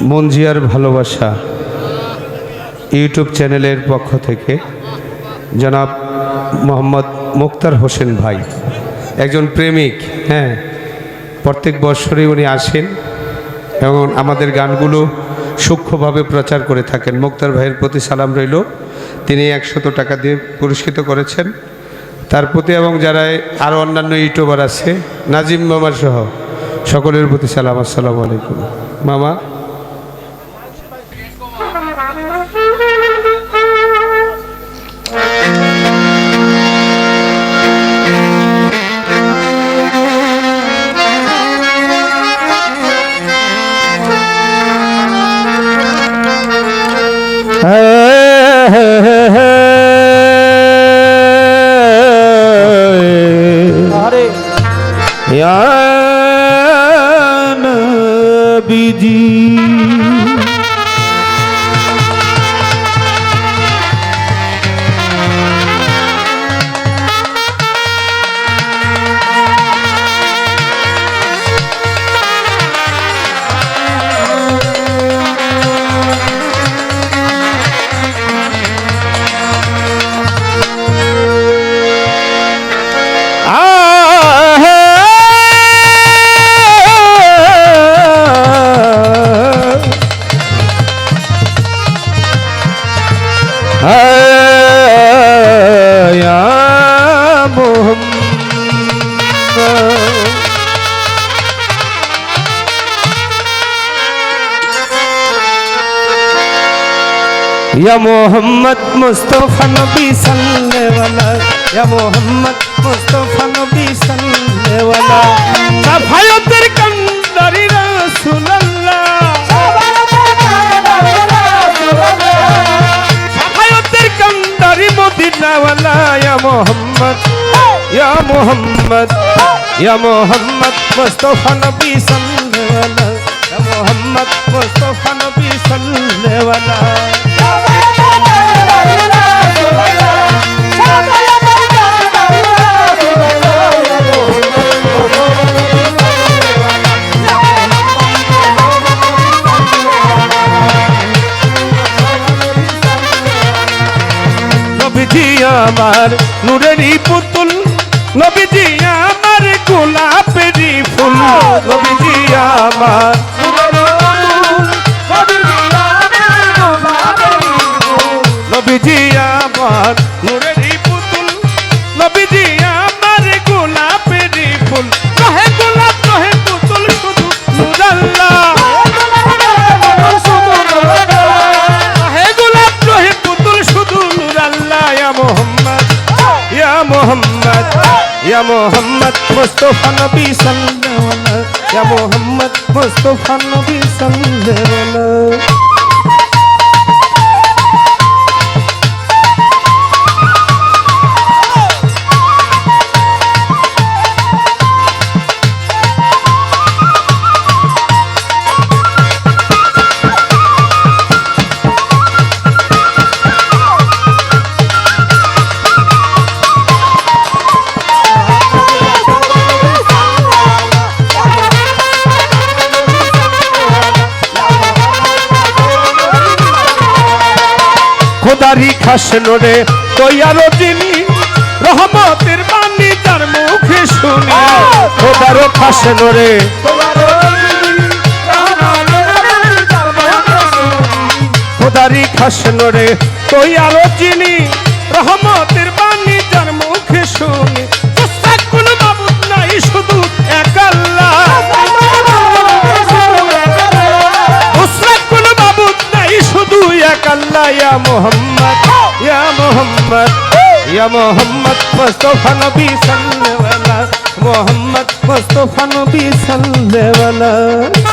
মঞ্জিয়ার ভালোবাসা ইউটিউব চ্যানেলের পক্ষ থেকে জনাব মোহাম্মদ মুক্তার হোসেন ভাই একজন প্রেমিক। হ্যাঁ, প্রত্যেক বছরই উনি আসেন এবং আমাদের গানগুলো সূক্ষ্মভাবে প্রচার করে থাকেন। মুক্তার ভাইয়ের প্রতি সালাম রইল। তিনি 100 টাকা দিয়ে পুরস্কৃত করেছেন তার প্রতি, এবং যারা আরও অন্যান্য ইউটিউবার আছে নাজিম মামার সহ সকলের প্রতি সালাম। আসসালামু আলাইকুম মামা। या नबी जी या मोहम्मद मुस्तफा नबी सल्ले वाला, या मोहम्मद मुस्तफा नबी सल्ले वाला, सफायतेर कंदारी रसूल अल्लाह, सफायतेर कंदारी मदीना वाला, या मोहम्मद या मोहम्मद या मोहम्मद मुस्तफा नबी सल्ले वाला, या मोहम्मद मुस्तफा नबी सल्ले वाला। নবীজি আমার নূরেরই পুতুল, নবীজি আমার গোলাপেরই ফুল, নবীজি আমার নবীজি আমার নূরেরই পুতুল, নবীজি আমার গোলাপেরই ফুল, রহে গোলাপ রহে পুতুল শুধু নূর আল্লাহ, রহে গোলাপ রহে পুতুল শুধু নূর আল্লাহ। ইয়া মোহাম্মদ ইয়া মোহাম্মদ ইয়া মোহাম্মদ মুস্তাফা নবী সাল্লাল্লাহু আলাইহি, ইয়া মোহাম্মদ মুস্তাফা নবী সাল্লাল্লাহু আলাইহি। খোদারি খাস নোরে তৈয়ারো যিনি, রহমতের বাণী তার মুখে শুনি, খোদারো খাস নোরে খোদারি খাস নোরে তৈয়ারো যিনি, রহমতের বাণী তার মুখে শুনি, কোন মাবুদ নাই শুধু এক আল্লাহ, কোন মাবুদ নাই শুধু এক আল্লাহ। ইয়া মোহাম্মদ ইয়া মোহাম্মদ ইয়া মোহাম্মদ মুস্তাফা নবী সাল্লাল্লাহু আলাইহি, মোহাম্মদ মুস্তাফা নবী সাল্লাল্লাহু আলাইহি।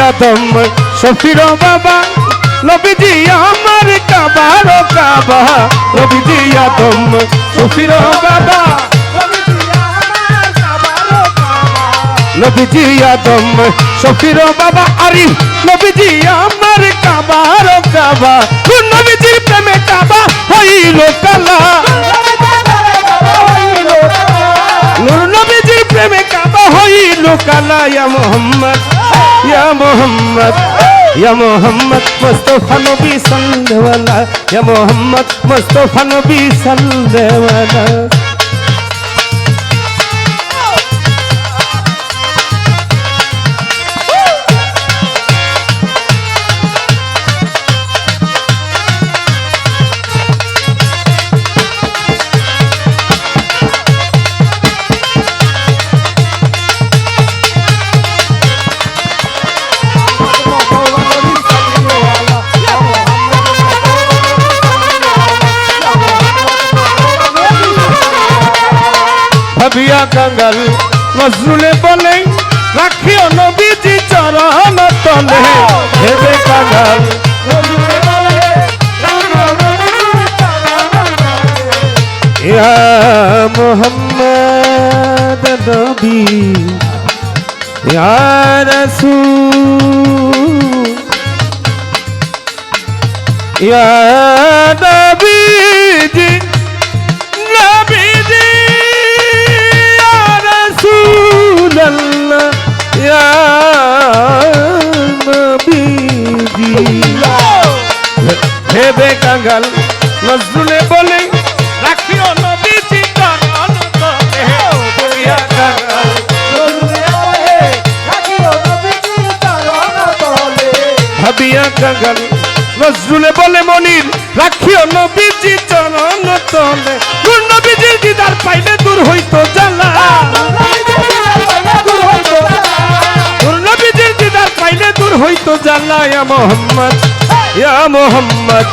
আদম শফির বাবা নবীজি আমার কাবার কাবা নবীজি আদম শফির বাবা নবীজি আদম শফির বাবা আরিফ নবীজি আমার কাবার কাবা নবীজির প্রেমে কাবা হইল কালা নূর নবীজির প্রেমে কাবা হইল কালা ইয়া মুহাম্মদ ইয়া মুহাম্মদ ইয়া মুহাম্মদ মুস্তাফা নবী সাল্লাল্লাহু ইয়া মুহাম্মদ মুস্তাফা নবী সাল্লাল্লাহু ভাবিয়া কাঙ্গাল নজরুলে বলে রাখিও নবীজি চরণ তলে ভেবে কাঙ্গাল ইয়া মুহাম্মদ নবী ইয়া রাসূল ইয়া নবীজি নবীজি ইয়া নবীজি ভেবে কাঙ্গাল নজরুলে বলে রাখিও নবীজি চরণ তলে ইয়া কাঙ্গাল ভাবিয়া কাঙ্গাল নজরুলে বলে মনির রাখিও নবীজি চরণ তলে নবীজির দিদার পাইলে দূর হইতো জ্বালা হইতো জাল্লা ইয়া মুহাম্মদ ইয়া মুহাম্মদ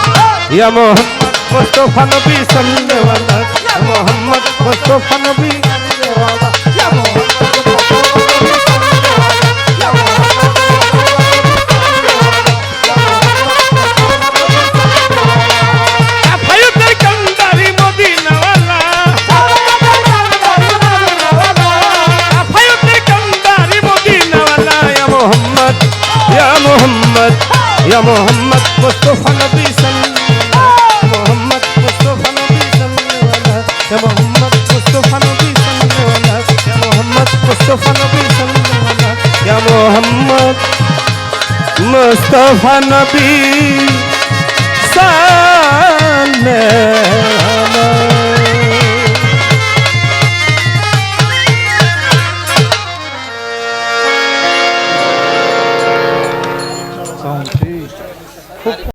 ইয়া মুহাম্মদ মুস্তাফা নবী সাল্লাল্লাহু আলাইহি ইয়া মুহাম্মদ মুস্তাফা নবী ইয়া আফায়তের কান্দারি মদিনাওয়ালা আফায়তের কান্দারি মদিনাওয়ালা ইয়া মুহাম্মদ ইয়া মুহাম্মদ ইয়া মুহাম্মদ মুস্তাফা নবী সাল্লাল্লাহু মুহাম্মদ মুস্তাফা নবী সাল্লাল্লাহু ইয়া মুহাম্মদ মুস্তাফা নবী সাল্লাল্লাহু ইয়া মুহাম্মদ মুস্তাফা নবী সাল্লাল্লাহু ইয়া মুহাম্মদ মুস্তাফা নবী